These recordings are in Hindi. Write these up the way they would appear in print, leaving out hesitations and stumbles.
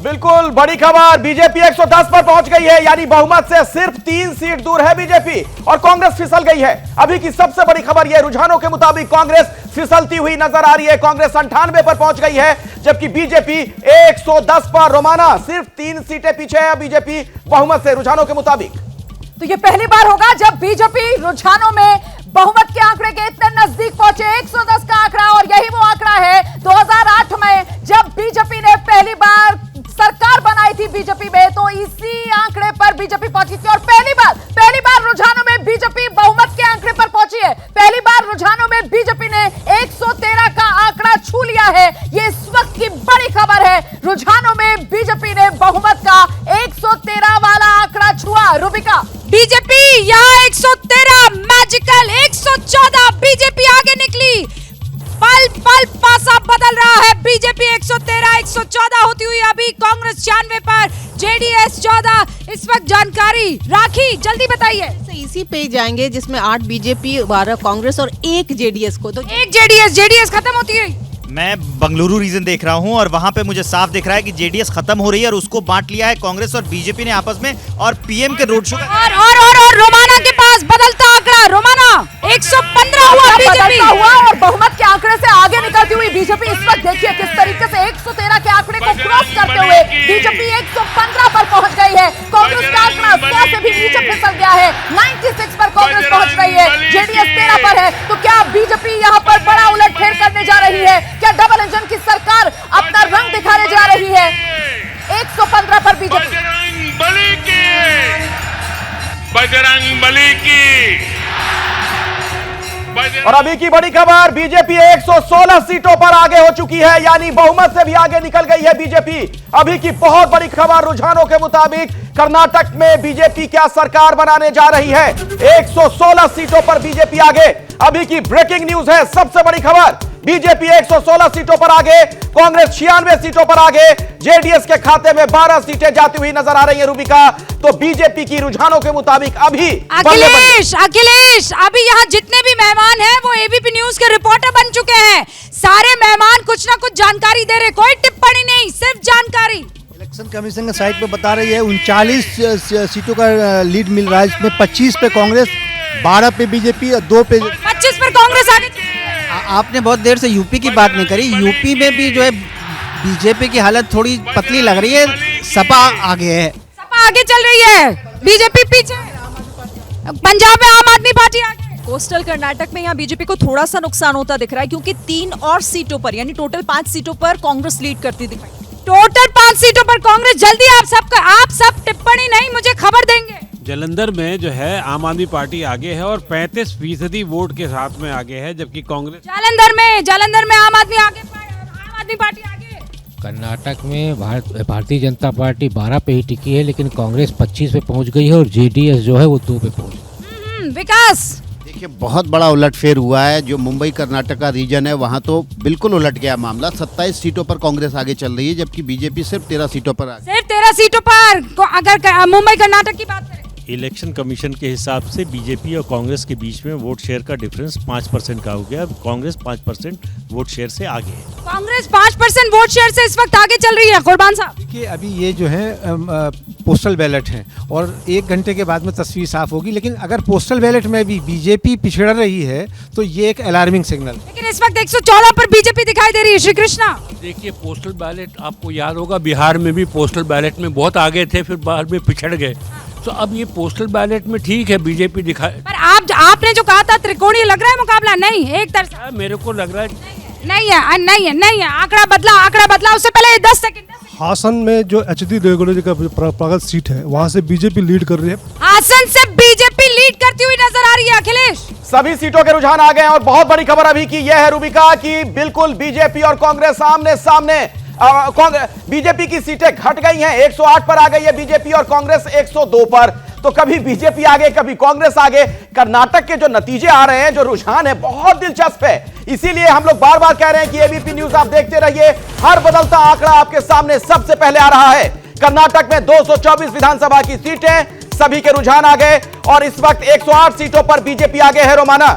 बिल्कुल बड़ी खबर, बीजेपी 110 पर पहुंच गई है, यानी बहुमत से सिर्फ 3 सीट दूर है बीजेपी और कांग्रेस फिसल गई है। अभी की सबसे बड़ी खबर यह, रुझानों के मुताबिक कांग्रेस फिसलती हुई नजर आ रही है। कांग्रेस 98 पर पहुंच गई है, जबकि बीजेपी 110 पर। रोमाना, सिर्फ 3 सीटें पीछे है बीजेपी बहुमत से, रुझानों के मुताबिक। तो यह पहली बार होगा जब बीजेपी रुझानों में बहुमत के आंकड़े के इतने नजदीक पहुंचे। 110 का आंकड़ा, और यही वो आंकड़ा है 2008 में जब बीजेपी ने पहली बार सरकार बनाई थी बीजेपी में, तो इसी आंकड़े पर बीजेपी पहुंची थी। और पहली बार रुझानों में बीजेपी बहुमत के आंकड़े पर पहुंची है। पहली बार रुझानों में बीजेपी ने 113 का आंकड़ा छू लिया है। यह इस वक्त की बड़ी खबर है। रुझानों में बीजेपी ने बहुमत का 113 वाला आंकड़ा छुआ। रूबिका, बीजेपी यहाँ 113, मैजिकल 114, बीजेपी आगे निकली। पल पल पासा बदल रहा है। बीजेपी 113, 114 होती हुई अभी कांग्रेस 96 पर, जेडीएस 14। इस वक्त जानकारी राखी, जल्दी बताइए। इसी पे जाएंगे जिसमें 8 बीजेपी, 12 कांग्रेस और 1 जेडीएस को, तो 1 जेडीएस खत्म होती है। मैं बंगलुरु रीजन देख रहा हूं और वहां पे मुझे साफ दिख रहा है कि जेडीएस खत्म हो रही है और उसको बांट लिया है कांग्रेस और बीजेपी ने आपस में, और पीएम के रोड शो और रोमाना के पास बदलता आंकड़ा। रोमाना 115 हुआ बीजेपी, और बहुमत के आंकड़े से आगे निकलती हुई बीजेपी इस वक्त देखिए किस तरीके से 113 के आंकड़े को क्रॉस करते हुए बीजेपी 115 पर पहुंच गई है। कांग्रेस का आंकड़ा 100 से भी नीचे फिसल गया है। 96 पर कांग्रेस पहुंच रही है, जेडीएस 13 पर है। तो क्या बीजेपी यहां पर बड़ा उलटफेर करने जा रही है? क्या डबल इंजन की सरकार अपना रंग दिखाने जा रही है? 115 पर बीजेपी। बजरंग बली की। और अभी की बड़ी खबर, बीजेपी 116 सीटों पर आगे हो चुकी है, यानी बहुमत से भी आगे निकल गई है बीजेपी। अभी की बहुत बड़ी खबर, रुझानों के मुताबिक कर्नाटक में बीजेपी क्या सरकार बनाने जा रही है। 116 सीटों पर बीजेपी आगे। अभी की ब्रेकिंग न्यूज है, सबसे बड़ी खबर, बीजेपी 116 सीटों पर आगे, कांग्रेस 96 सीटों पर आगे, जेडीएस के खाते में 12 सीटें जाती हुई नजर आ रही है। रूबिका, तो बीजेपी की रुझानों के मुताबिक अभी अखिलेश, अभी यहाँ जितने भी मेहमान हैं वो एबीपी न्यूज के रिपोर्टर बन चुके हैं। सारे मेहमान कुछ ना कुछ जानकारी दे रहे, कोई टिप्पणी नहीं, सिर्फ जानकारी। इलेक्शन कमीशन के साइट पे बता रही है 39 सीटों का लीड मिल रहा है, इसमें 25 पे कांग्रेस, 12 पे बीजेपी और 2 पे 25 पर कांग्रेस आगे। आपने बहुत देर से यूपी की बात नहीं करी। यूपी में भी जो है बीजेपी की हालत थोड़ी पतली लग रही है, सपा आगे है। सपा आगे चल रही है, बीजेपी पीछे। पंजाब में आम आदमी पार्टी आगे। कोस्टल कर्नाटक में यहाँ बीजेपी को थोड़ा सा नुकसान होता दिख रहा है, क्योंकि 3 और सीटों पर, यानी टोटल 5 सीटों पर कांग्रेस लीड करती दिखाई। टोटल 5 सीटों पर कांग्रेस। जल्दी आप सब टिप्पणी नहीं, मुझे खबर देंगे। जालंधर में जो है आम आदमी पार्टी आगे है और 35% वोट के साथ में आगे है, जबकि कांग्रेस जालंधर में आम आदमी पार्टी आगे। कर्नाटक में भारतीय जनता पार्टी 12 पे ही टिकी है, लेकिन कांग्रेस 25 पे पहुंच गई है और जेडीएस जो है वो 2 पे पहुंच गई। विकास, देखिए बहुत बड़ा उलटफेर हुआ है। जो मुंबई कर्नाटक का रीजन है वहाँ तो बिल्कुल उलट गया मामला। 27 सीटों पर कांग्रेस आगे चल रही है, जबकि बीजेपी सिर्फ 13 सीटों पर आगे। सिर्फ 13 सीटों पर। अगर मुंबई कर्नाटक की बात करें, इलेक्शन कमीशन के हिसाब से बीजेपी और कांग्रेस के बीच में वोट शेयर का डिफरेंस 5% का हो गया। कांग्रेस 5% वोट शेयर से आगे है। कांग्रेस 5% वोट शेयर से इस वक्त आगे चल रही है। कुर्बान साहब, देखिए अभी ये जो है पोस्टल बैलेट है और 1 घंटे के बाद में तस्वीर साफ होगी, लेकिन अगर पोस्टल बैलेट में भी बीजेपी पिछड़ रही है तो ये एक अलार्मिंग सिग्नल। लेकिन इस वक्त 114 पर बीजेपी दिखाई दे रही है। श्री कृष्णा, देखिए पोस्टल बैलेट आपको याद होगा, बिहार में भी पोस्टल बैलेट में बहुत आगे थे, फिर बाद में पिछड़ गए। तो अब ये पोस्टल बैलेट में ठीक है बीजेपी दिखाए। पर आपने जो कहा था त्रिकोणीय लग रहा है मुकाबला, नहीं एक तरफा। मेरे को लग रहा है नहीं है। आंकड़ा बदला उससे पहले 10 सेकंड। हासन में जो एचडी रेगुलर का प्रगत सीट है, वहाँ से बीजेपी लीड कर रही है। हासन से बीजेपी लीड करती हुई नजर आ रही है। अखिलेश, सभी सीटों के रुझान आ गए और बहुत बड़ी खबर अभी की यह है रूबिका कि बिल्कुल बीजेपी और कांग्रेस आमने सामने। बीजेपी की सीटें घट गई हैं, 108 पर आ गई है बीजेपी और कांग्रेस 102 पर। तो कभी बीजेपी आगे, कभी कांग्रेस आगे। कर्नाटक के जो नतीजे आ रहे हैं, जो रुझान है, बहुत दिलचस्प है। इसीलिए हम लोग बार बार कह रहे हैं कि एबीपी न्यूज आप देखते रहिए, हर बदलता आंकड़ा आपके सामने सबसे पहले आ रहा है। कर्नाटक में 224 विधानसभा की सीटें, सभी के रुझान आ गए और इस वक्त 108 सीटों पर बीजेपी आगे है। रोमाना,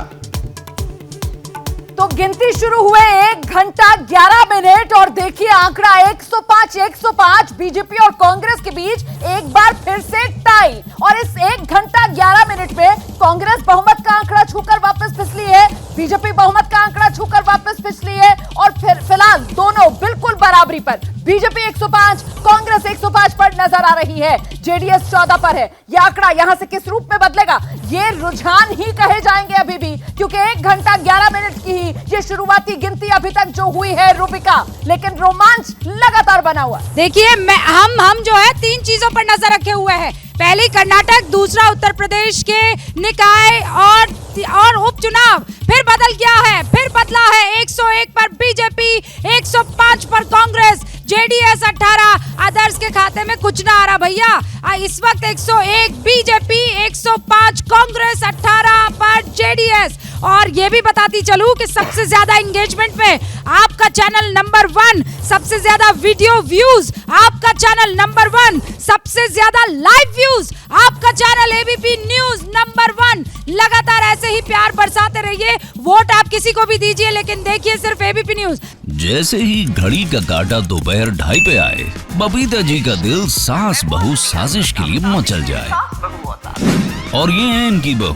तो गिनती शुरू हुए 1 घंटा 11 मिनट और देखिए आंकड़ा 105 बीजेपी और कांग्रेस के बीच एक बार फिर से टाई। और इस 1 घंटा 11 मिनट में कांग्रेस बहुमत का आंकड़ा छूकर वापस फिसली है, बीजेपी बहुमत का आंकड़ा छूकर वापस फिसली है और फिर फिलहाल दोनों बिल्कुल बराबरी पर, बीजेपी 105, कांग्रेस 105 पर नजर आ रही है, जेडीएस 14 पर है। यह आंकड़ा यहां से किस रूप में बदलेगा, ये रुझान ही कहे जाएंगे अभी भी, क्योंकि 1 घंटा 11 मिनट की ही ये शुरुआती गिनती अभी तक जो हुई है रूबिका, लेकिन रोमांच लगातार बना हुआ। देखिए हम जो है 3 चीजों पर नजर रखे हुए हैं। पहली कर्नाटक, दूसरा उत्तर प्रदेश के निकाय और उपचुनाव, फिर बदल गया है, फिर बदला है 101 पर बीजेपी, 105 पर कांग्रेस, जेडीएस 18, अदर्स के खाते में कुछ ना आ रहा भैया। इस वक्त 101 बीजेपी, 105 कांग्रेस, 18 पर जेडीएस। और ये भी बताती चलूं कि सबसे ज्यादा एंगेजमेंट में आपका चैनल नंबर 1, सबसे ज्यादा वीडियो व्यूज आपका चैनल नंबर 1, सबसे ज्यादा लाइव व्यूज आपका चैनल एबीपी न्यूज नंबर 1। लगातार ऐसे ही प्यार बरसाते रहिए, वोट आप किसी को भी दीजिए, लेकिन देखिए सिर्फ एबीपी न्यूज। जैसे ही घड़ी का काटा दोपहर 2:30 पे आए, बबीता जी का दिल सास बहू साजिश के लिए मचल जाए। और ये है इनकी बहू,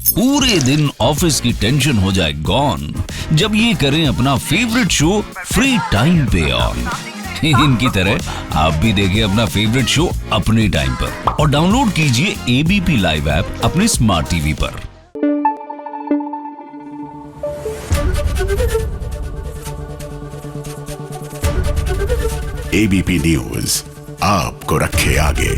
पूरे दिन ऑफिस की टेंशन हो जाए गॉन जब ये करें अपना फेवरेट शो फ्री टाइम पे ऑन। इनकी तरह आप भी देखिए अपना फेवरेट शो अपने टाइम पर और डाउनलोड कीजिए एबीपी लाइव ऐप अपने स्मार्ट टीवी पर। एबीपी न्यूज आपको रखे आगे।